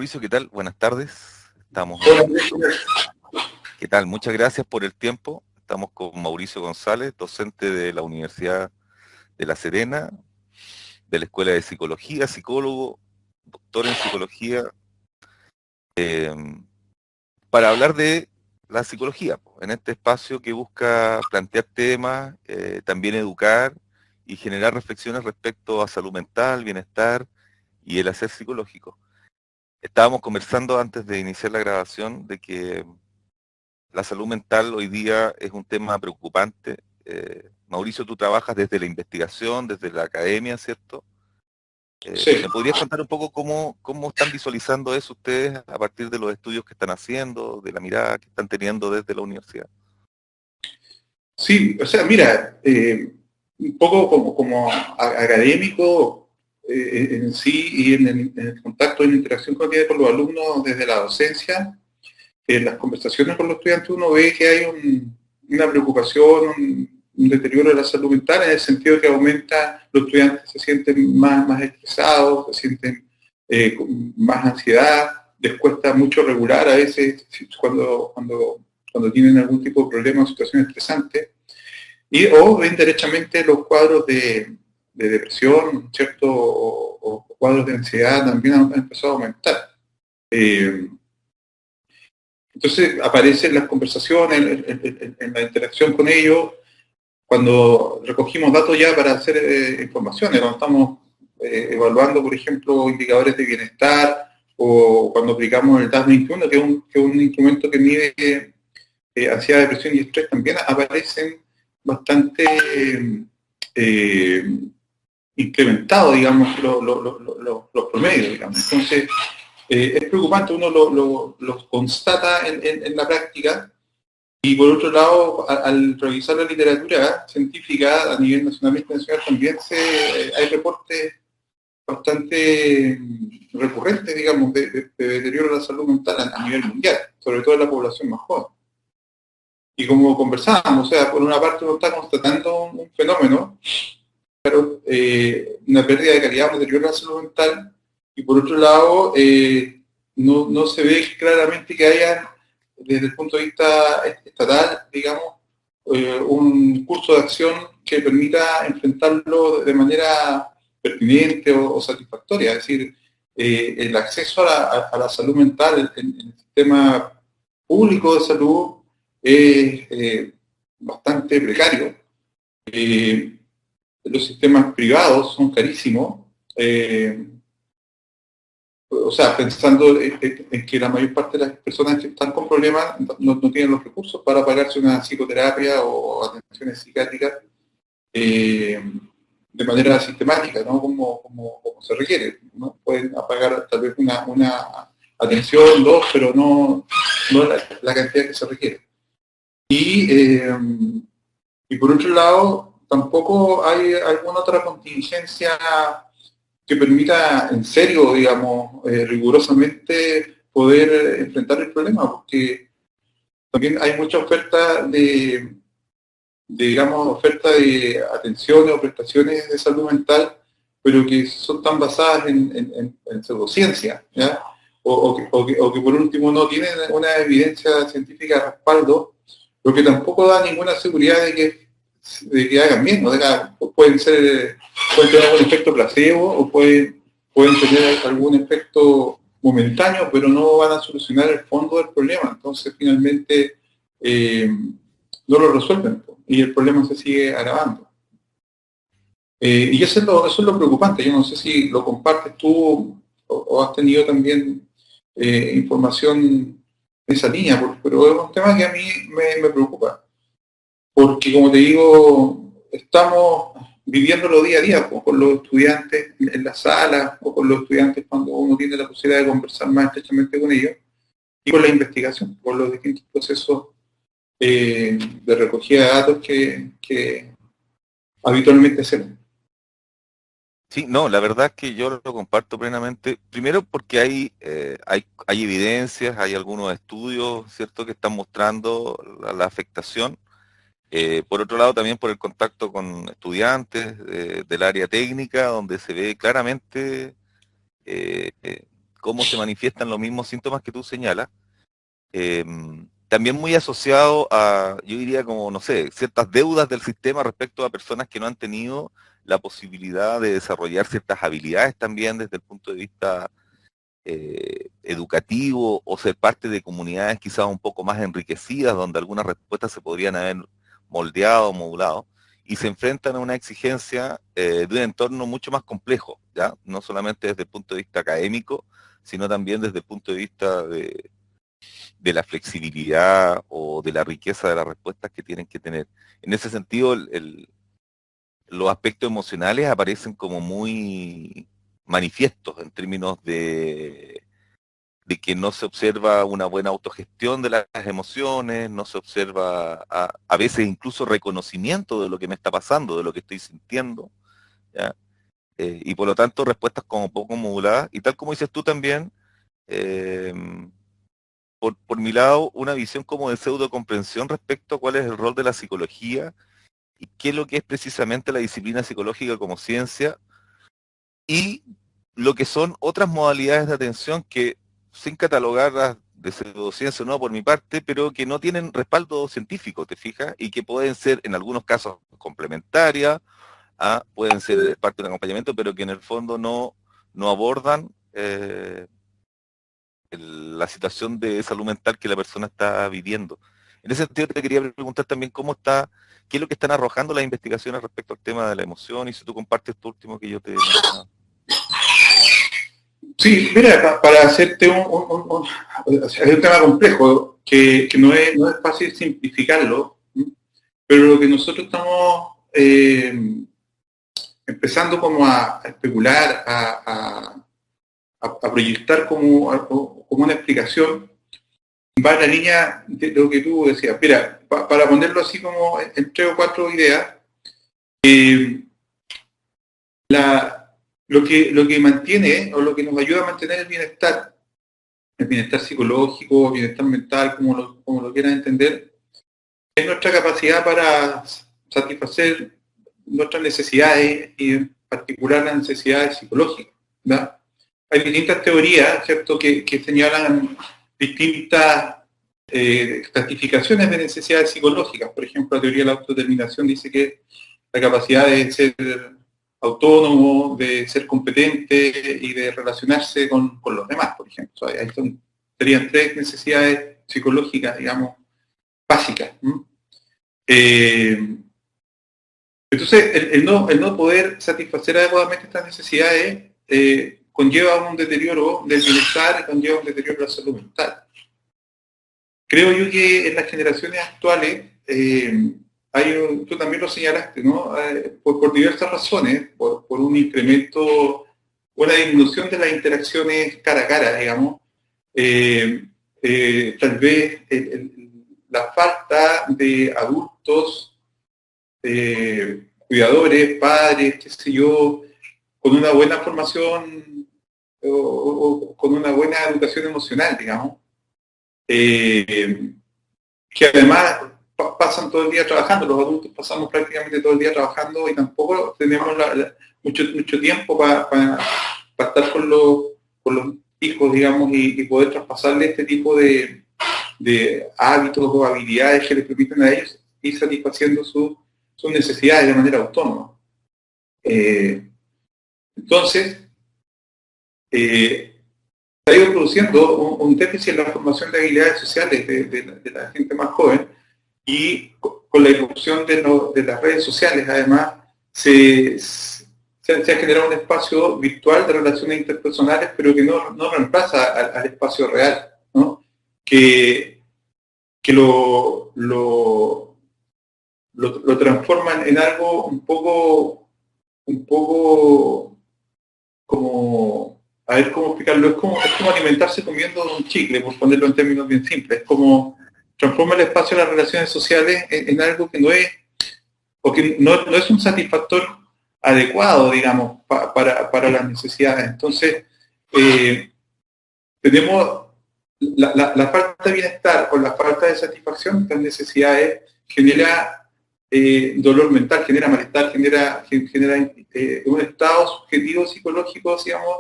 Mauricio, ¿qué tal? Buenas tardes. Estamos Hola, en... ¿Qué tal? Muchas gracias por el tiempo. Estamos con Mauricio González, docente de la Universidad de La Serena, de la Escuela de Psicología, psicólogo, doctor en psicología, eh, para hablar de la psicología, en este espacio que busca plantear temas, también educar y generar reflexiones respecto a salud mental, bienestar y el hacer psicológico. Estábamos conversando antes de iniciar la grabación de que la salud mental hoy día es un tema preocupante. Mauricio, tú trabajas desde la investigación, desde la academia, ¿cierto? sí, ¿Me podrías contar un poco cómo están visualizando eso ustedes a partir de los estudios que están haciendo, de la mirada que están teniendo desde la universidad? sí, o sea, mira, un poco como académico en sí y en el contacto, en la interacción cotidiana con los alumnos desde la docencia, en las conversaciones con los estudiantes uno ve que hay una preocupación, un deterioro de la salud mental en el sentido que aumenta, los estudiantes se sienten más estresados, se sienten con más ansiedad, les cuesta mucho regular a veces cuando tienen algún tipo de problema o situación estresante, o ven derechamente los cuadros de depresión, ¿cierto? O cuadros de ansiedad también han empezado a aumentar. Eh, entonces aparecen las conversaciones, en la interacción con ellos, cuando recogimos datos ya para hacer informaciones, cuando estamos evaluando, por ejemplo, indicadores de bienestar, o cuando aplicamos el DAS-21, que es un instrumento que mide ansiedad, depresión y estrés, también aparecen bastante eh, incrementados, digamos, los promedios, digamos. Entonces, es preocupante, uno lo constata en la práctica, y por otro lado, al revisar la literatura científica a nivel nacional e internacional, también hay reportes bastante recurrentes, digamos, de deterioro de la salud mental a nivel mundial, sobre todo en la población más joven. Y como conversábamos, o sea, por una parte uno está constatando un fenómeno, una pérdida de calidad, un deterioro de la salud mental, y por otro lado, no se ve claramente que haya, desde el punto de vista estatal, digamos, un curso de acción que permita enfrentarlo de manera pertinente o satisfactoria. Es decir, el acceso a la salud mental en el sistema público de salud es bastante precario. Los sistemas privados son carísimos. O sea, pensando en que la mayor parte de las personas que están con problemas no tienen los recursos para pagarse una psicoterapia o atenciones psiquiátricas de manera sistemática, ¿no? Como se requiere, ¿no? Pueden pagar tal vez una atención, dos, pero no la cantidad que se requiere. Y por otro lado, tampoco hay alguna otra contingencia que permita en serio, digamos, rigurosamente poder enfrentar el problema, porque también hay mucha oferta digamos, oferta de atenciones o prestaciones de salud mental, pero que son tan basadas en pseudociencia, ¿ya? O que por último no tienen una evidencia científica de respaldo, lo que tampoco da ninguna seguridad de que hagan bien, ¿no? Pueden tener algún efecto placebo o pueden tener algún efecto momentáneo, pero no van a solucionar el fondo del problema. Entonces, finalmente, no lo resuelven y el problema se sigue agravando. Y eso es lo preocupante. Yo no sé si lo compartes tú o has tenido también información en esa línea, pero es un tema que a mí me preocupa. Porque, como te digo, estamos viviéndolo día a día pues, con los estudiantes en la sala o con los estudiantes cuando uno tiene la posibilidad de conversar más estrechamente con ellos, y con la investigación, con los distintos procesos de recogida de datos que habitualmente hacemos. Sí, no, la verdad es que yo lo comparto plenamente. Primero porque hay evidencias, hay algunos estudios, ¿cierto?, que están mostrando la afectación. Por otro lado, también por el contacto con estudiantes del área técnica, donde se ve claramente cómo se manifiestan los mismos síntomas que tú señalas. También muy asociado a, yo diría como, no sé, ciertas deudas del sistema respecto a personas que no han tenido la posibilidad de desarrollar ciertas habilidades también desde el punto de vista educativo, o ser parte de comunidades quizás un poco más enriquecidas, donde algunas respuestas se podrían haber moldeado, modulado, y se enfrentan a una exigencia de un entorno mucho más complejo, ¿ya? No solamente desde el punto de vista académico, sino también desde el punto de vista de la flexibilidad o de la riqueza de las respuestas que tienen que tener. En ese sentido, los aspectos emocionales aparecen como muy manifiestos en términos de que no se observa una buena autogestión de las emociones, no se observa a veces incluso reconocimiento de lo que me está pasando, de lo que estoy sintiendo, ¿ya? Y por lo tanto respuestas como poco moduladas, y tal como dices tú también, eh, por mi lado, una visión como de pseudo comprensión respecto a cuál es el rol de la psicología y qué es lo que es precisamente la disciplina psicológica como ciencia, y lo que son otras modalidades de atención que, sin catalogarlas de pseudociencia, no por mi parte, pero que no tienen respaldo científico, ¿te fijas? Y que pueden ser en algunos casos complementarias, pueden ser parte de un acompañamiento, pero que en el fondo no abordan la situación de salud mental que la persona está viviendo. En ese sentido te quería preguntar también qué es lo que están arrojando las investigaciones respecto al tema de la emoción, y si tú compartes esto último que yo te mencionaba. Sí, mira, para hacerte o sea, es un tema complejo, que no es fácil simplificarlo, ¿sí? Pero lo que nosotros estamos empezando como a especular, a proyectar como una explicación, va en la línea de lo que tú decías. Mira, para ponerlo así como en 3 o 4 ideas, lo que mantiene o lo que nos ayuda a mantener el bienestar psicológico, el bienestar mental, como lo quieran entender, es nuestra capacidad para satisfacer nuestras necesidades, y en particular las necesidades psicológicas, ¿verdad? Hay distintas teorías, ¿cierto?, que señalan distintas clasificaciones de necesidades psicológicas. Por ejemplo, la teoría de la autodeterminación dice que la capacidad de ser autónomo, de ser competente y de relacionarse con los demás, por ejemplo. O sea, ahí serían 3 necesidades psicológicas, digamos, básicas. Entonces, el no poder satisfacer adecuadamente estas necesidades conlleva un deterioro del bienestar, conlleva un deterioro de la salud mental. Creo yo que en las generaciones actuales, tú también lo señalaste, ¿no? Por diversas razones, por un incremento, una disminución de las interacciones cara a cara, digamos, tal vez la falta de adultos, cuidadores, padres, qué sé yo, con una buena formación o con una buena educación emocional, digamos, que además pasan todo el día trabajando. Los adultos pasamos prácticamente todo el día trabajando y tampoco tenemos mucho tiempo para estar con los hijos, digamos, y poder traspasarle este tipo de hábitos o habilidades que les permiten a ellos ir satisfaciendo sus necesidades de manera autónoma. Entonces, se ha ido produciendo un déficit en la formación de habilidades sociales de la gente más joven, y con la irrupción de las redes sociales, además, se ha generado un espacio virtual de relaciones interpersonales, pero que no reemplaza al espacio real, ¿no? Que lo transforman en algo un poco como, a ver cómo explicarlo, es como alimentarse comiendo un chicle, por ponerlo en términos bien simples. Es como transforma el espacio de las relaciones sociales en algo que no es, o que no es un satisfactor adecuado, digamos, para las necesidades. Entonces, tenemos la falta de bienestar o la falta de satisfacción de estas necesidades genera dolor mental, genera malestar, genera un estado subjetivo psicológico, digamos,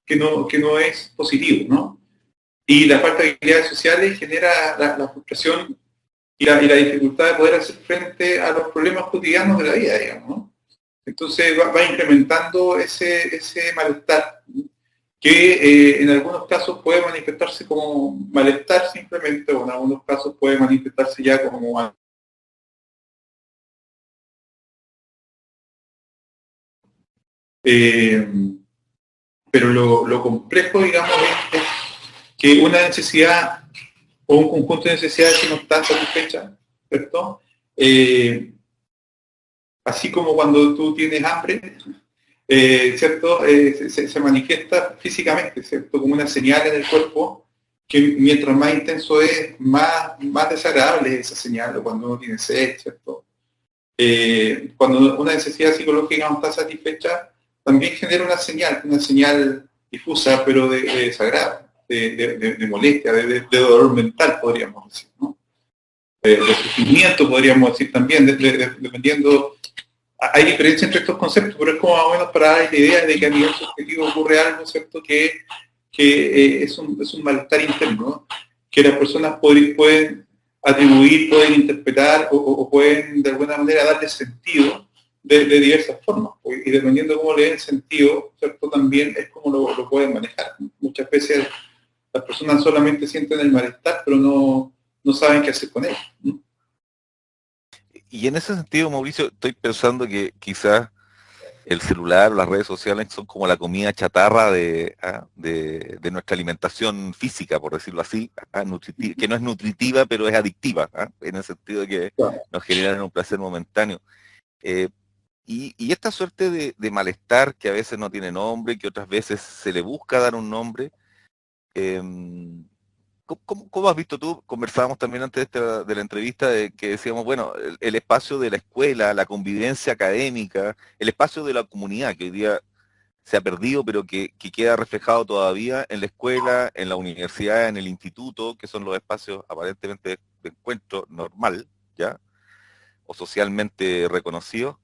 que no es positivo, ¿no? Y la falta de habilidades sociales genera la frustración y la dificultad de poder hacer frente a los problemas cotidianos de la vida, digamos, ¿no? Entonces va incrementando ese malestar que en algunos casos puede manifestarse como malestar simplemente, o en algunos casos puede manifestarse ya como... pero lo complejo, digamos, es que una necesidad o un conjunto de necesidades que no está satisfecha, ¿cierto? Así como cuando tú tienes hambre, ¿cierto? Se manifiesta físicamente, ¿cierto? Como una señal en el cuerpo que mientras más intenso es, más desagradable es esa señal, o cuando uno tiene sed, ¿cierto? Cuando una necesidad psicológica no está satisfecha, también genera una señal difusa, pero de desagrado, de molestia, de dolor mental, podríamos decir, ¿no? De sufrimiento, podríamos decir también, dependiendo. Hay diferencia entre estos conceptos, pero es como más o menos para dar la idea de que a nivel subjetivo ocurre algo, ¿cierto? Que es un malestar interno, ¿no? Que las personas pueden atribuir, pueden interpretar o pueden de alguna manera darle sentido de diversas formas. Y dependiendo de cómo le den sentido, ¿cierto? También es como lo pueden manejar. Muchas veces las personas solamente sienten el malestar, pero no saben qué hacer con él, ¿no? Y en ese sentido, Mauricio, estoy pensando que quizás el celular, las redes sociales son como la comida chatarra de nuestra alimentación física, por decirlo así, que no es nutritiva, pero es adictiva, en el sentido de que Claro. nos generan un placer momentáneo. Eh, y esta suerte de malestar que a veces no tiene nombre, que otras veces se le busca dar un nombre, eh, ¿cómo has visto tú? Conversábamos también antes de la entrevista de que decíamos, bueno, el espacio de la escuela, la convivencia académica, el espacio de la comunidad que hoy día se ha perdido, pero que queda reflejado todavía en la escuela, en la universidad, en el instituto, que son los espacios aparentemente de encuentro normal, ¿ya? O socialmente reconocidos.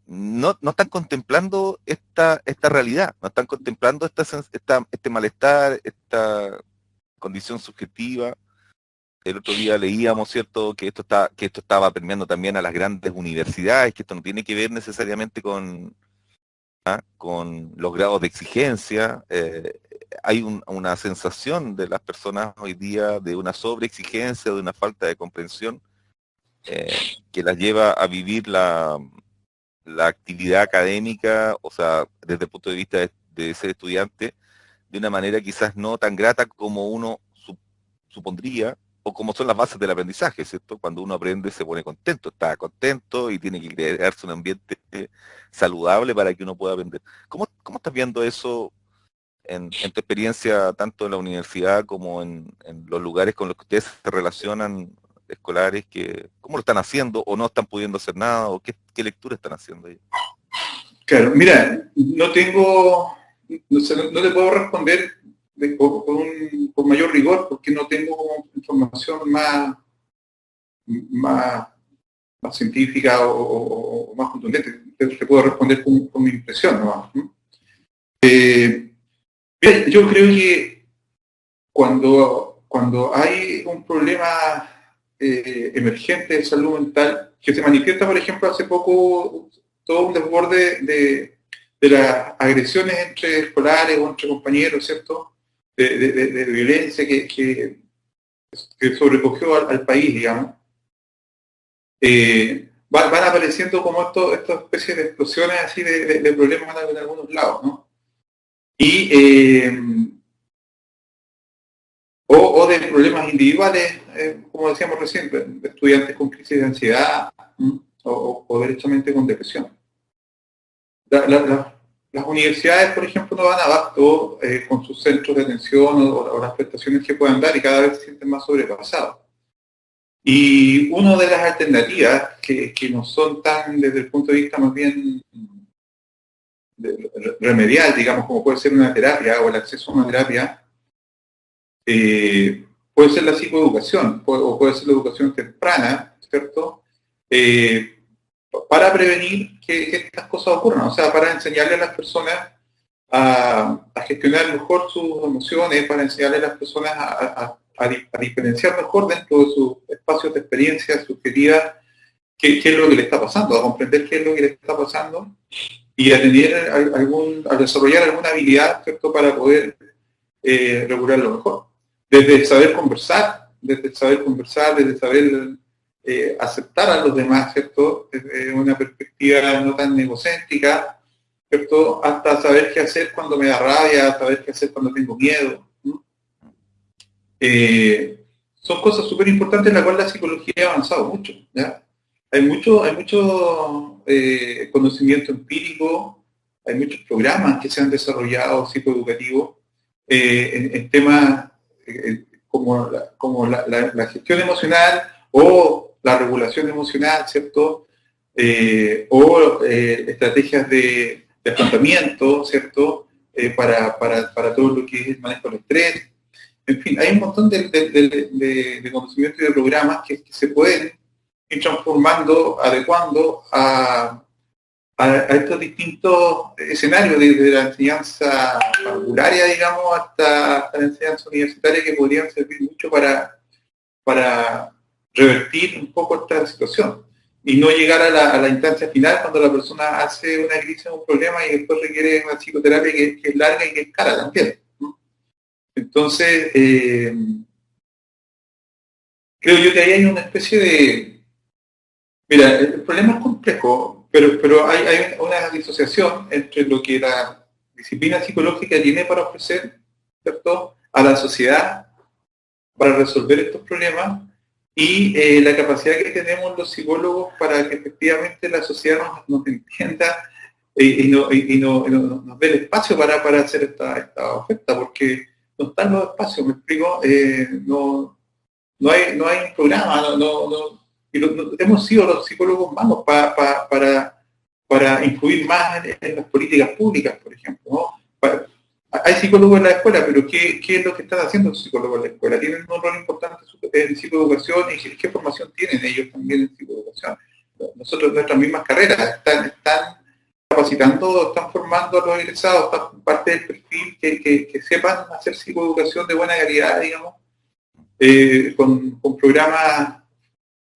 No están contemplando esta realidad, no están contemplando este malestar, esta condición subjetiva. El otro día leíamos, ¿cierto?, que esto estaba permeando también a las grandes universidades, que esto no tiene que ver necesariamente con los grados de exigencia. Hay una sensación de las personas hoy día de una sobreexigencia, de una falta de comprensión, que las lleva a vivir la actividad académica, o sea, desde el punto de vista de ser estudiante, de una manera quizás no tan grata como uno supondría, o como son las bases del aprendizaje, ¿cierto? Cuando uno aprende se pone contento, está contento y tiene que crearse un ambiente saludable para que uno pueda aprender. ¿Cómo estás viendo eso en tu experiencia, tanto en la universidad como en los lugares con los que ustedes se relacionan, escolares, cómo lo están haciendo o no están pudiendo hacer nada, o qué lectura están haciendo ellos? Claro, mira, no te puedo responder con mayor rigor porque no tengo información más, más científica o más contundente. Te puedo responder con mi impresión nomás, ¿no? Mira, yo creo que cuando hay un problema emergente de salud mental, que se manifiesta, por ejemplo, hace poco todo un desborde de las agresiones entre escolares o entre compañeros, ¿cierto? De violencia que sobrecogió al país, digamos. Van apareciendo como estas especies de explosiones así de problemas en algunos lados, ¿no? Y o de problemas individuales, como decíamos recién, de estudiantes con crisis de ansiedad o derechamente con depresión. Las universidades, por ejemplo, no van abasto con sus centros de atención o las prestaciones que puedan dar y cada vez se sienten más sobrepasados. Y una de las alternativas que no son tan desde el punto de vista más bien remedial, digamos, como puede ser una terapia o el acceso a una terapia, puede ser la psicoeducación o puede ser la educación temprana, ¿cierto? Para prevenir que estas cosas ocurran, o sea, para enseñarle a las personas a gestionar mejor sus emociones, para enseñarle a las personas a diferenciar mejor dentro de sus espacios de experiencia subjetiva qué es lo que le está pasando, a comprender qué es lo que le está pasando y a tener a desarrollar alguna habilidad, ¿cierto?, para poder regularlo mejor. Desde saber conversar, desde saber aceptar a los demás, ¿cierto?, desde una perspectiva no tan egocéntrica, ¿cierto?, hasta saber qué hacer cuando me da rabia, saber qué hacer cuando tengo miedo. Son cosas súper importantes en las cuales la psicología ha avanzado mucho, ¿ya? Hay mucho conocimiento empírico, hay muchos programas que se han desarrollado psicoeducativos en temas como la gestión emocional o la regulación emocional, ¿cierto? Estrategias de afrontamiento, ¿cierto? Para todo lo que es el manejo del estrés. En fin, hay un montón de conocimientos y de programas que se pueden ir transformando, adecuando a estos distintos escenarios, desde la enseñanza parvularia, digamos, hasta la enseñanza universitaria, que podrían servir mucho para revertir un poco esta situación y no llegar a la instancia final cuando la persona hace una crisis o un problema y después requiere una psicoterapia que es larga y que es cara también, ¿no? Entonces, creo yo que ahí hay una especie de... Mira, el problema es complejo, pero hay una disociación entre lo que la disciplina psicológica tiene para ofrecer, ¿cierto?, a la sociedad para resolver estos problemas y la capacidad que tenemos los psicólogos para que efectivamente la sociedad nos entienda y nos dé el espacio para hacer esta oferta, porque no están los espacios, me explico, no hay un programa, hemos sido los psicólogos malos para influir más en las políticas públicas, por ejemplo, ¿no? Hay psicólogos en la escuela, pero ¿qué es lo que están haciendo los psicólogos en la escuela? Tienen un rol importante en psicoeducación y qué formación tienen ellos también en psicoeducación. Nosotros, nuestras mismas carreras, están capacitando, están formando a los egresados, están parte del perfil que sepan hacer psicoeducación de buena calidad, digamos, con programas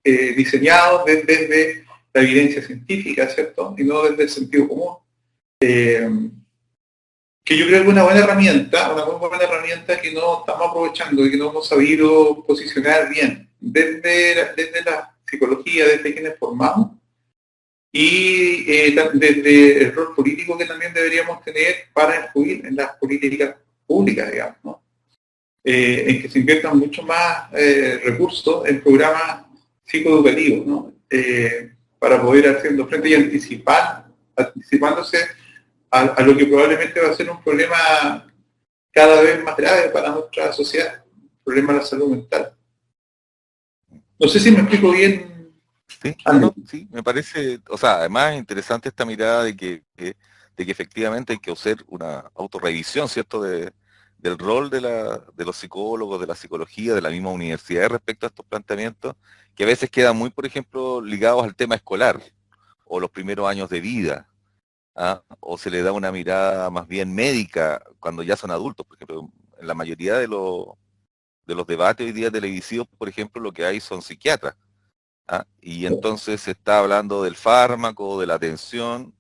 diseñados desde la evidencia científica, ¿cierto? Y no desde el sentido común. Que yo creo que es una muy buena herramienta que no estamos aprovechando y que no hemos sabido posicionar bien desde la psicología, desde quienes formamos y desde el rol político que también deberíamos tener para influir en las políticas públicas, digamos, ¿no? En que se inviertan mucho más recursos en programas psicoeducativos, ¿no? Para poder haciendo frente y anticipándose a lo que probablemente va a ser un problema cada vez más grave para nuestra sociedad, el problema de la salud mental. No sé si me explico bien. Sí, no, sí, me parece, o sea, además es interesante esta mirada de que efectivamente hay que hacer una autorrevisión, ¿cierto?, del rol de los psicólogos, de la psicología, de la misma universidad respecto a estos planteamientos, que a veces quedan muy, por ejemplo, ligados al tema escolar o los primeros años de vida. ¿Ah? O se le da una mirada más bien médica cuando ya son adultos. Por ejemplo, en la mayoría de los debates hoy día televisivos, por ejemplo, lo que hay son psiquiatras. ¿Ah? Y entonces se está hablando del fármaco, de la atención,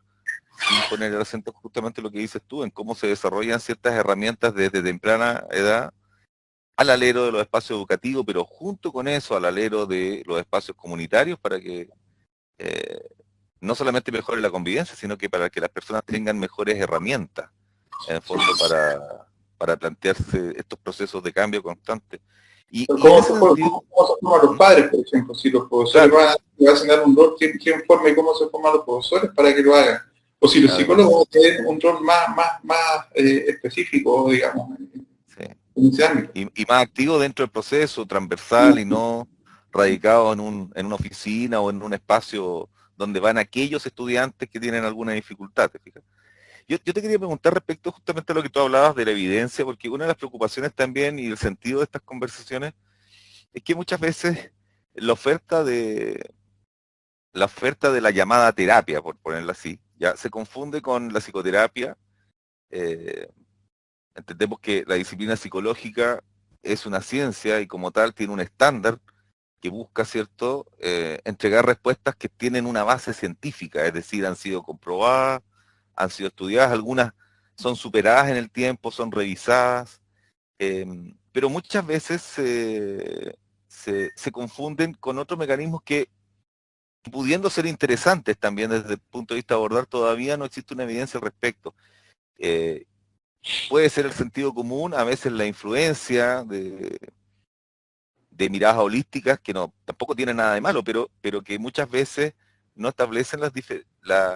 sin poner el acento justamente en lo que dices tú, en cómo se desarrollan ciertas herramientas desde temprana edad al alero de los espacios educativos, pero junto con eso al alero de los espacios comunitarios para que no solamente mejore la convivencia, sino que para que las personas tengan mejores herramientas, en el fondo, para plantearse estos procesos de cambio constante. Y en ese sentido... ¿Cómo se forman los padres, por ejemplo? Si los profesores Claro, van a asignar un rol, ¿quién forma y cómo se forman los profesores para que lo hagan? O si los además, psicólogos tienen un rol más específico, digamos, sí. en ese ámbito. Y más activo dentro del proceso, transversal y no radicado en una oficina o en un espacio donde van aquellos estudiantes que tienen alguna dificultad, ¿te fijas? Yo te quería preguntar respecto justamente a lo que tú hablabas de la evidencia, porque una de las preocupaciones también y el sentido de estas conversaciones es que muchas veces la oferta de la llamada terapia, por ponerla así, ya se confunde con la psicoterapia Eh, Entendemos que la disciplina psicológica es una ciencia y como tal tiene un estándar que busca, ¿cierto?, entregar respuestas que tienen una base científica, es decir, han sido comprobadas, han sido estudiadas, algunas son superadas en el tiempo, son revisadas, pero muchas veces se confunden con otros mecanismos que, pudiendo ser interesantes también desde el punto de vista de abordar, todavía no existe una evidencia al respecto. Eh, Puede ser el sentido común, a veces la influencia de miradas holísticas, que no tampoco tiene nada de malo, pero que muchas veces no establecen las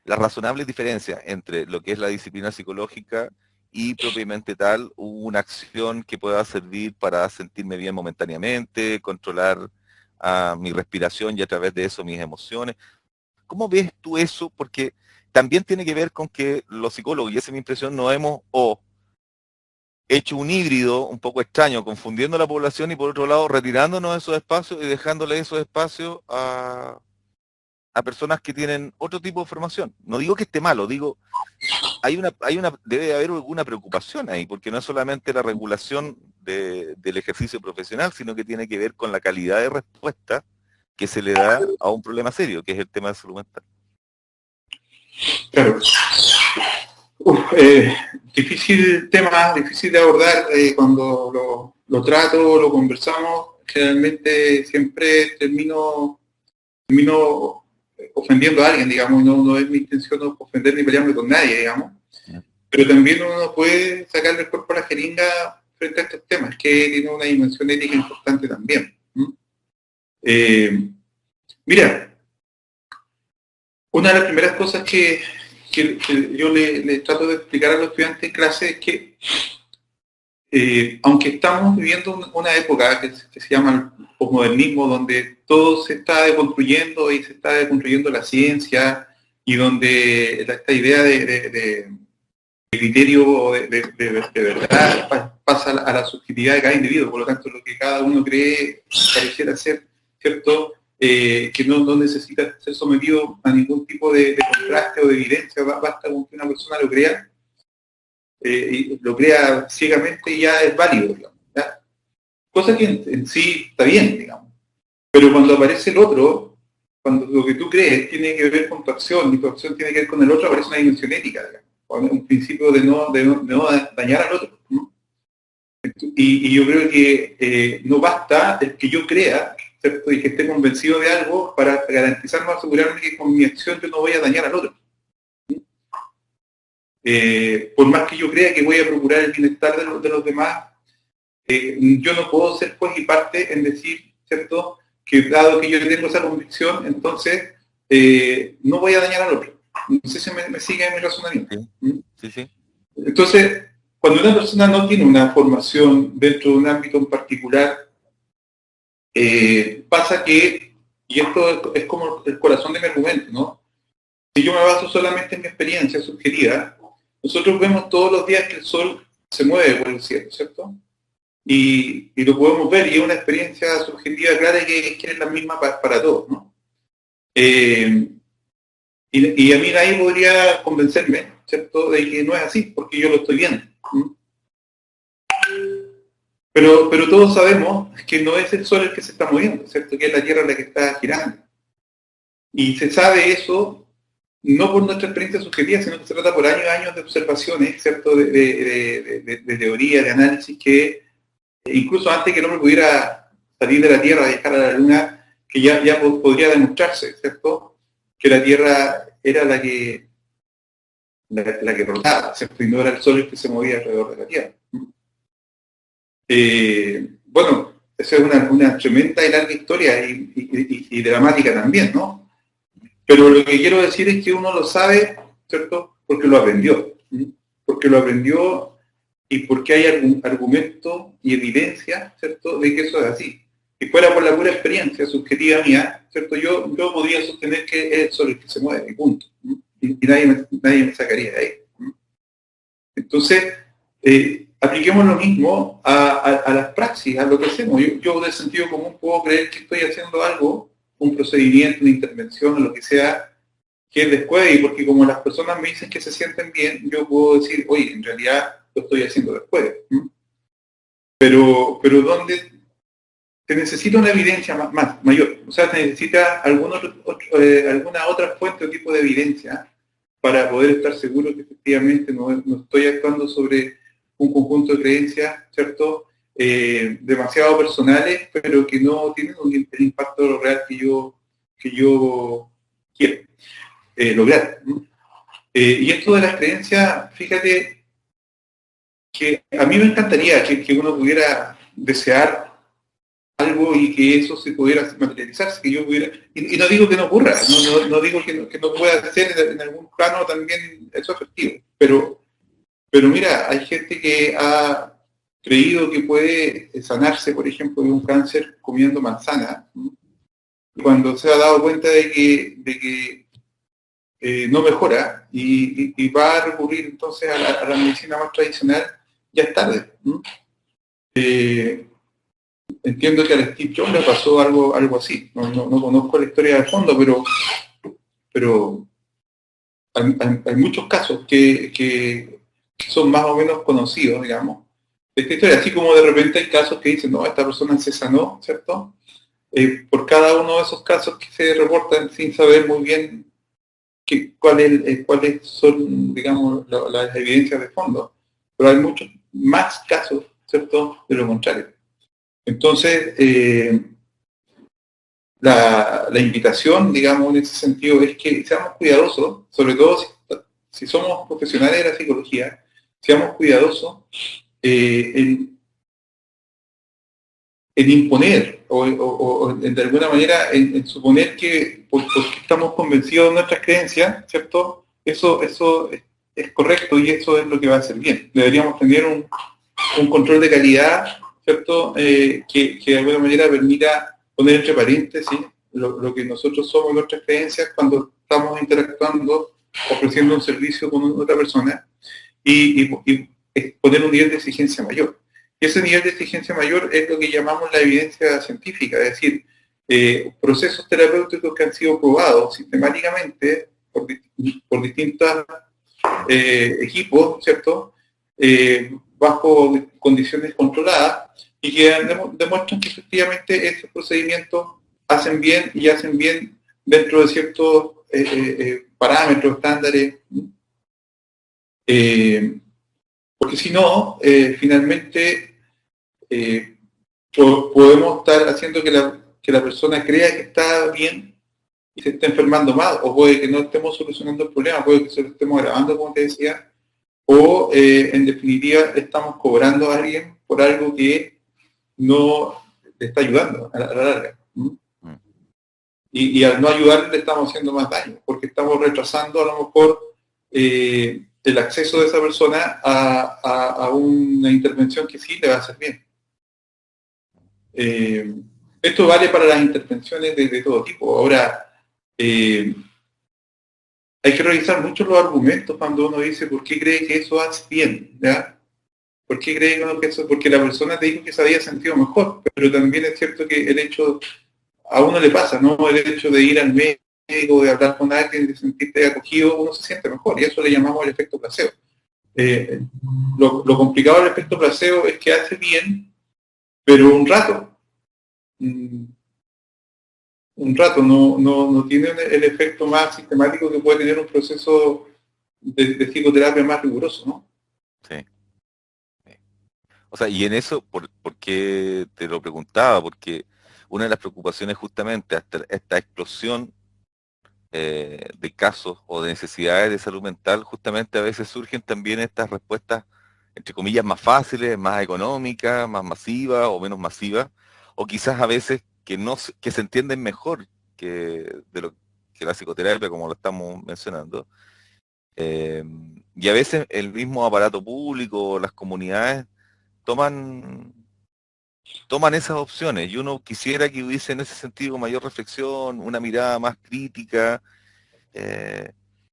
razonables diferencias entre lo que es la disciplina psicológica y propiamente tal una acción que pueda servir para sentirme bien momentáneamente, controlar mi respiración y a través de eso mis emociones. ¿Cómo ves tú eso? Porque también tiene que ver con que los psicólogos, y esa es mi impresión, no hemos hecho un híbrido un poco extraño, confundiendo a la población y por otro lado retirándonos de esos espacios y dejándole esos espacios a personas que tienen otro tipo de formación. No digo que esté malo, digo, debe haber alguna preocupación ahí, porque no es solamente la regulación del ejercicio profesional, sino que tiene que ver con la calidad de respuesta que se le da a un problema serio, que es el tema de salud mental. Claro. Difícil tema, difícil de abordar cuando lo trato, lo conversamos. Generalmente siempre termino ofendiendo a alguien, digamos, y no es mi intención ofender ni pelearme con nadie, digamos. Pero también uno puede sacarle el cuerpo a la jeringa frente a estos temas, que tiene una dimensión ética importante también. Mira, una de las primeras cosas que yo le trato de explicar a los estudiantes en clase es que aunque estamos viviendo una época que se llama el posmodernismo, donde todo se está deconstruyendo y se está deconstruyendo la ciencia, y donde esta idea de criterio de verdad pasa a la subjetividad de cada individuo, por lo tanto lo que cada uno cree pareciera ser, ¿cierto?, que no necesita ser sometido a ningún tipo de contraste o de evidencia, basta con que una persona lo crea, y lo crea ciegamente y ya es válido, digamos, ¿ya? Cosa que en sí está bien, digamos. Pero cuando aparece el otro, cuando lo que tú crees tiene que ver con tu acción y tu acción tiene que ver con el otro, aparece una dimensión ética, digamos, un principio de no dañar al otro, ¿no? Y yo creo que no basta el que yo crea, ¿cierto?, y que esté convencido de algo para garantizarme o asegurarme que con mi acción yo no voy a dañar al otro. Por más que yo crea que voy a procurar el bienestar de los demás, yo no puedo ser juez y parte en decir, ¿cierto?, que dado que yo tengo esa convicción, entonces no voy a dañar al otro. No sé si me sigue en mi razonamiento. Sí. Entonces, cuando una persona no tiene una formación dentro de un ámbito en particular, pasa que, y esto es como el corazón de mi argumento, ¿no? Si yo me baso solamente en mi experiencia subjetiva, nosotros vemos todos los días que el sol se mueve por el cielo, ¿cierto? Y lo podemos ver, y es una experiencia subjetiva clara que es la misma para todos, ¿no? Y a mí nadie podría convencerme, ¿cierto?, de que no es así, porque yo lo estoy viendo. Pero todos sabemos que no es el sol el que se está moviendo, ¿cierto?, que es la Tierra la que está girando. Y se sabe eso no por nuestra experiencia subjetiva, sino que se trata por años y años de observaciones, ¿cierto?, de teoría, de análisis, que incluso antes que el hombre pudiera salir de la Tierra, viajar a la Luna, que ya podría demostrarse, ¿cierto?, que la Tierra era la que rotaba, ¿cierto?, y no era el Sol el que se movía alrededor de la Tierra. Bueno, esa es una tremenda y larga historia y dramática también, ¿no? Pero lo que quiero decir es que uno lo sabe, ¿cierto?, porque lo aprendió. Porque lo aprendió y porque hay algún argumento y evidencia, ¿cierto?, de que eso es así. Si fuera por la pura experiencia subjetiva mía, ¿cierto?, yo podría sostener que es el sol el que se mueve, y punto. Y nadie me sacaría de ahí. Entonces, apliquemos lo mismo a las praxis, a lo que hacemos. Yo del sentido común puedo creer que estoy haciendo algo, un procedimiento, una intervención, o lo que sea, que es después, y porque como las personas me dicen que se sienten bien, yo puedo decir, oye, en realidad lo estoy haciendo después. Pero donde se necesita una evidencia mayor, o sea, se necesita alguna otra fuente o tipo de evidencia para poder estar seguro que efectivamente no estoy actuando sobre un conjunto de creencias, ¿cierto? Demasiado personales, pero que no tienen el impacto real que yo quiero lograr. Y esto de las creencias, fíjate que a mí me encantaría que uno pudiera desear algo y que eso se pudiera materializar, que yo pudiera, y no digo que no ocurra, no digo que no pueda ser en algún plano también eso efectivo, pero mira, hay gente que ha creído que puede sanarse, por ejemplo, de un cáncer comiendo manzana, cuando se ha dado cuenta de que no mejora y va a recurrir entonces a la medicina más tradicional, ya es tarde. Entiendo que a Steve Jobs le pasó algo así. No conozco la historia de fondo, pero hay muchos casos que son más o menos conocidos, digamos, de esta historia. Así como de repente hay casos que dicen, no, esta persona se sanó, ¿cierto? Por cada uno de esos casos que se reportan sin saber muy bien cuáles son, digamos, las evidencias de fondo. Pero hay muchos más casos, ¿cierto?, de lo contrario. Entonces, la invitación, digamos, en ese sentido es que seamos cuidadosos, sobre todo si somos profesionales de la psicología, seamos cuidadosos en imponer o de alguna manera en suponer que porque estamos convencidos de nuestras creencias, ¿cierto? Eso es correcto y eso es lo que va a hacer bien. Deberíamos tener un control de calidad, ¿cierto? Que de alguna manera permita poner entre paréntesis lo que nosotros somos, nuestras creencias, cuando estamos interactuando, ofreciendo un servicio con otra persona y poner un nivel de exigencia mayor. Y ese nivel de exigencia mayor es lo que llamamos la evidencia científica, es decir, procesos terapéuticos que han sido probados sistemáticamente por distintos equipos, ¿cierto? Bajo condiciones controladas y que demuestran que efectivamente estos procedimientos hacen bien y hacen bien dentro de ciertos parámetros, estándares. Porque si no, finalmente podemos estar haciendo que la persona crea que está bien y se está enfermando más, o puede que no estemos solucionando el problema, puede que se lo estemos agravando, como te decía, o en definitiva estamos cobrando a alguien por algo que no le está ayudando a la larga. Y al no ayudar le estamos haciendo más daño, porque estamos retrasando a lo mejor el acceso de esa persona a una intervención que sí le va a hacer bien. Esto vale para las intervenciones de todo tipo. Ahora, hay que revisar mucho los argumentos cuando uno dice por qué cree que eso hace bien, ¿ya? ¿Por qué cree uno que eso? Porque la persona te dijo que se había sentido mejor, pero también es cierto que el hecho, a uno le pasa, ¿no? El hecho de ir al médico, de hablar con alguien, de sentirte acogido, uno se siente mejor, y eso le llamamos el efecto placebo. Lo complicado del efecto placebo es que hace bien, pero un rato. Un rato, no tiene el efecto más sistemático que puede tener un proceso de psicoterapia más riguroso, ¿no? Sí. O sea, y en eso, ¿por qué te lo preguntaba? Porque una de las preocupaciones justamente hasta esta explosión de casos o de necesidades de salud mental, justamente a veces surgen también estas respuestas, entre comillas, más fáciles, más económicas, más masivas o menos masivas, o quizás a veces que se entienden mejor que la psicoterapia, como lo estamos mencionando. Y a veces el mismo aparato público, las comunidades, toman esas opciones y uno quisiera que hubiese en ese sentido mayor reflexión, una mirada más crítica, eh,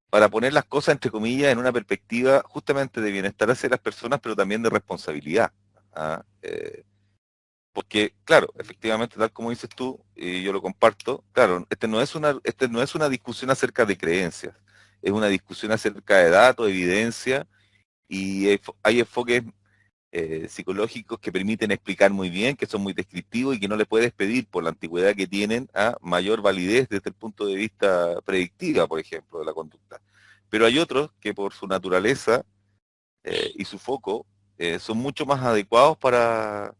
para poner las cosas entre comillas en una perspectiva justamente de bienestar hacia las personas, pero también de responsabilidad. ¿Ah? Porque, claro, efectivamente, tal como dices tú, y yo lo comparto, claro, este no es una discusión acerca de creencias, es una discusión acerca de datos, evidencia, y hay enfoques psicológicos que permiten explicar muy bien, que son muy descriptivos y que no le puedes pedir por la antigüedad que tienen a mayor validez desde el punto de vista predictiva, por ejemplo, de la conducta. Pero hay otros que por su naturaleza y su foco son mucho más adecuados para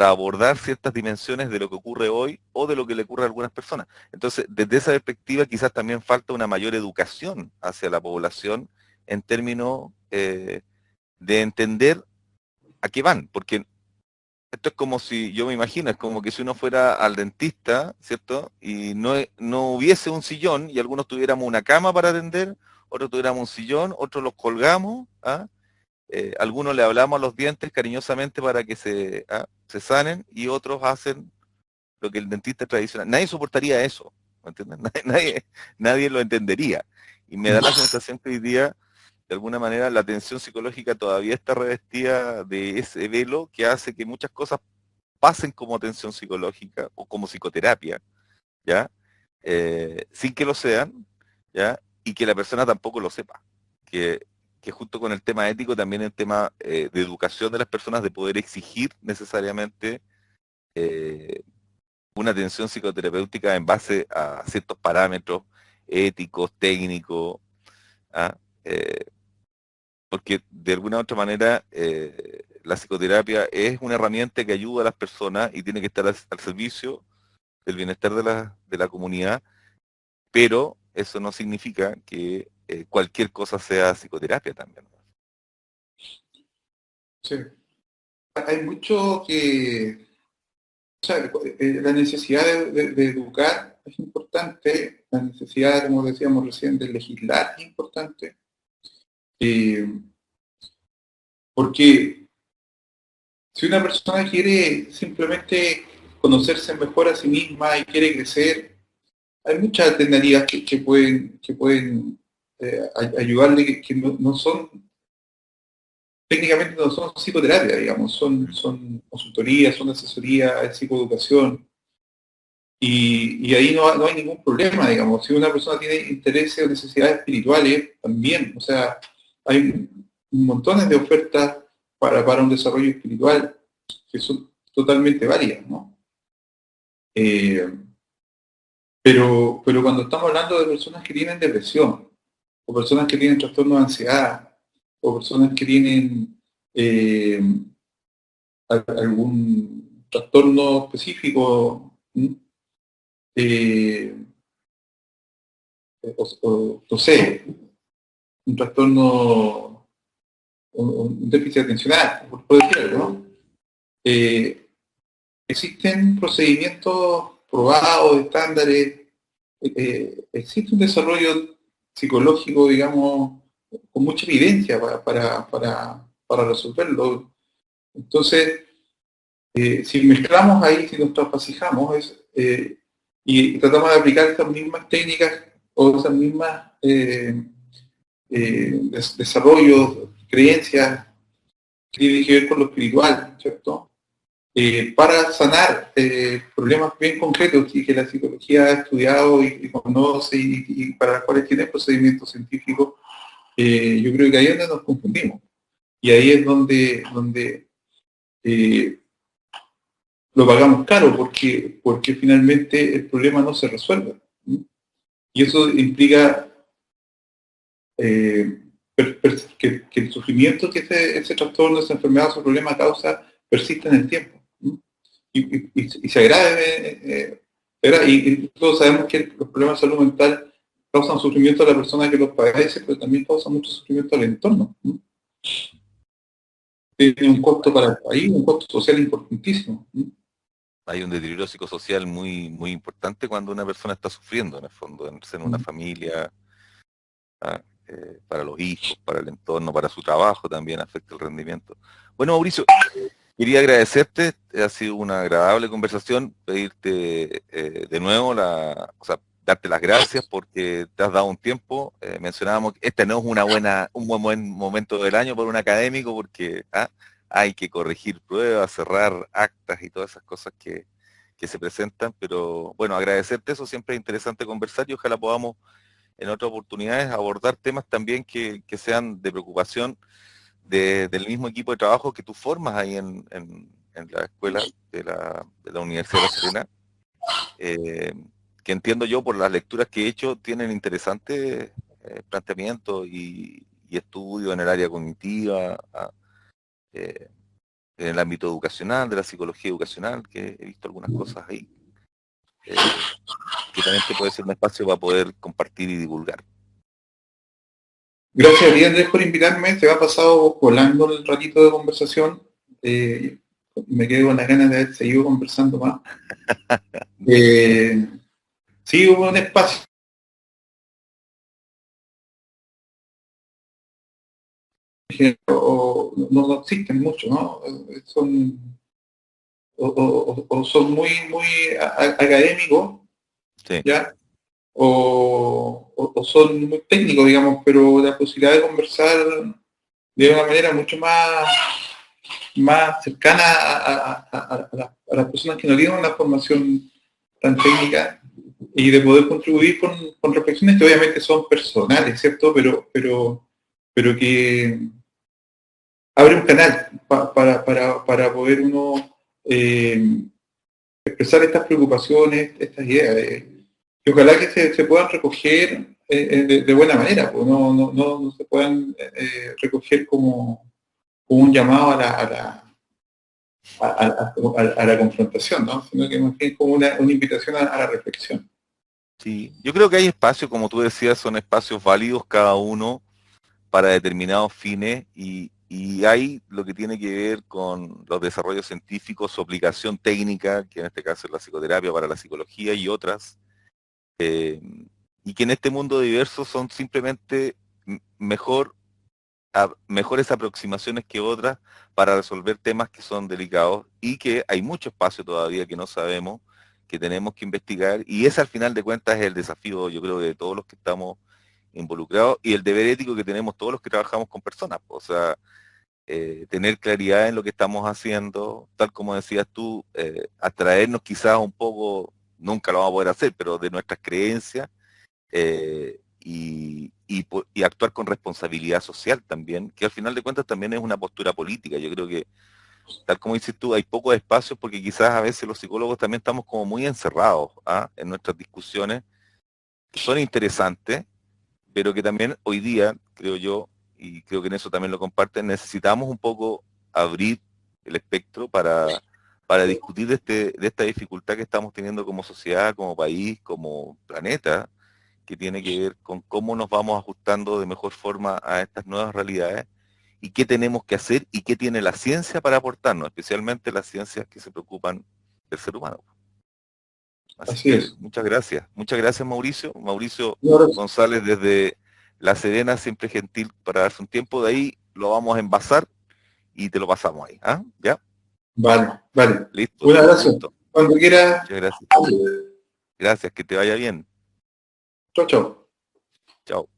abordar ciertas dimensiones de lo que ocurre hoy o de lo que le ocurre a algunas personas. Entonces, desde esa perspectiva, quizás también falta una mayor educación hacia la población en términos de entender a qué van, porque esto es como si, yo me imagino, es como que si uno fuera al dentista, ¿cierto? Y no hubiese un sillón y algunos tuviéramos una cama para atender, otros tuviéramos un sillón, otros los colgamos, ¿ah? Algunos le hablamos a los dientes cariñosamente para que se sanen y otros hacen lo que el dentista tradicional. Nadie soportaría eso, ¿me entiendes? Nadie lo entendería. Y me da la sensación que hoy día, de alguna manera, la atención psicológica todavía está revestida de ese velo que hace que muchas cosas pasen como atención psicológica o como psicoterapia, ¿ya? Sin que lo sean, ¿ya? Y que la persona tampoco lo sepa. Que, que junto con el tema ético también el tema de educación de las personas, de poder exigir necesariamente una atención psicoterapéutica en base a ciertos parámetros éticos, técnicos, ¿ah? Porque de alguna u otra manera la psicoterapia es una herramienta que ayuda a las personas y tiene que estar al servicio del bienestar de la comunidad, pero eso no significa que cualquier cosa sea psicoterapia también. Sí. Hay mucho que, o sea, la necesidad de educar es importante, la necesidad, como decíamos recién, de legislar es importante, eh, porque si una persona quiere simplemente conocerse mejor a sí misma y quiere crecer, hay muchas alternativas que pueden ayudarle, que no son, técnicamente no son psicoterapia, digamos, son consultorías, son asesorías, es psicoeducación, y ahí no hay ningún problema, digamos. Si una persona tiene intereses o necesidades espirituales, también, o sea, hay montones de ofertas para un desarrollo espiritual que son totalmente válidas, ¿no? Eh, pero cuando estamos hablando de personas que tienen depresión, o personas que tienen trastorno de ansiedad, o personas que tienen eh, algún trastorno específico, eh, no sé, un trastorno, un déficit atencional, por decirlo, ¿no? Existen procedimientos probados, estándares, existe un desarrollo psicológico, digamos, con mucha evidencia para resolverlo. Entonces, si mezclamos ahí, si nos traspacijamos y tratamos de aplicar estas mismas técnicas o esas mismas desarrollos, creencias que tienen que ver con lo espiritual, ¿cierto? Para sanar problemas bien concretos y que la psicología ha estudiado y conoce y para los cuales tiene procedimientos científicos, yo creo que ahí es donde nos confundimos. Y ahí es donde eh, lo pagamos caro, porque finalmente el problema no se resuelve. ¿Sí? Y eso implica que el sufrimiento que ese trastorno, esa enfermedad, ese problema causa, persiste en el tiempo. ¿Sí? Y se agrave, y todos sabemos que los problemas de salud mental causan sufrimiento a la persona que los padece, pero también causan mucho sufrimiento al entorno. ¿Sí? Tiene un costo para el país, un costo social importantísimo. ¿Sí? Hay un deterioro psicosocial muy, muy importante cuando una persona está sufriendo, en el fondo, en una familia, ¿ah? Para los hijos, para el entorno, para su trabajo también afecta el rendimiento. Bueno, Mauricio, quería agradecerte, ha sido una agradable conversación, pedirte de nuevo, o sea, darte las gracias porque te has dado un tiempo. Mencionábamos que este no es un buen momento del año para un académico porque hay que corregir pruebas, cerrar actas y todas esas cosas que se presentan, pero bueno, agradecerte eso, siempre es interesante conversar y ojalá podamos en otras oportunidades abordar temas también que sean de preocupación del mismo equipo de trabajo que tú formas ahí en la escuela de la Universidad de La Serena, eh, que entiendo yo por las lecturas que he hecho tienen interesantes planteamientos y estudios en el área cognitiva, eh, en el ámbito educacional, de la psicología educacional, que he visto algunas cosas ahí, que también te puede ser un espacio para poder compartir y divulgar. Gracias a ti, Andrés, por invitarme. Se me ha pasado volando el ratito de conversación. Eh, Me quedo con las ganas de haber seguido conversando más. Sí, hubo un espacio, no existen mucho, ¿no? Son, o son muy académicos, Sí, ¿ya? O son muy técnicos, digamos, pero la posibilidad de conversar de una manera mucho más cercana a las personas que no tienen una formación tan técnica y de poder contribuir con reflexiones que obviamente son personales, ¿cierto? Pero que abre un canal para poder uno expresar estas preocupaciones, estas ideas, y ojalá que se puedan recoger de buena manera, pues no se puedan recoger como un llamado a la confrontación, ¿no? Sino que más bien como una invitación a la reflexión. sí. Yo creo que hay espacios, como tú decías, son espacios válidos cada uno para determinados fines y hay lo que tiene que ver con los desarrollos científicos, su aplicación técnica, que en este caso es la psicoterapia para la psicología y otras, y que en este mundo diverso son simplemente mejores aproximaciones que otras para resolver temas que son delicados y que hay mucho espacio todavía que no sabemos, que tenemos que investigar, y ese al final de cuentas es el desafío, yo creo, de todos los que estamos involucrados y el deber ético que tenemos todos los que trabajamos con personas. O sea, tener claridad en lo que estamos haciendo, tal como decías tú, abstraernos quizás un poco, nunca lo vamos a poder hacer, pero de nuestras creencias, y actuar con responsabilidad social también, que al final de cuentas también es una postura política. Yo creo que, tal como dices tú, hay pocos espacios porque quizás a veces los psicólogos también estamos como muy encerrados, ¿ah?, en nuestras discusiones, que son interesantes, pero que también hoy día, creo yo, y creo que en eso también lo comparten, necesitamos un poco abrir el espectro para discutir de esta dificultad que estamos teniendo como sociedad, como país, como planeta, que tiene que ver con cómo nos vamos ajustando de mejor forma a estas nuevas realidades y qué tenemos que hacer y qué tiene la ciencia para aportarnos, especialmente las ciencias que se preocupan del ser humano. Así Así que es. muchas gracias Mauricio. Mauricio Y ahora, González desde La Serena, siempre gentil para darse un tiempo. De ahí lo vamos a envasar y te lo pasamos ahí. ¿Ah? ¿Ya? vale. Listo, Un todo un abrazo. gusto. Cuando quiera. Muchas gracias. Gracias, que te vaya bien. Chao, chao. Chao.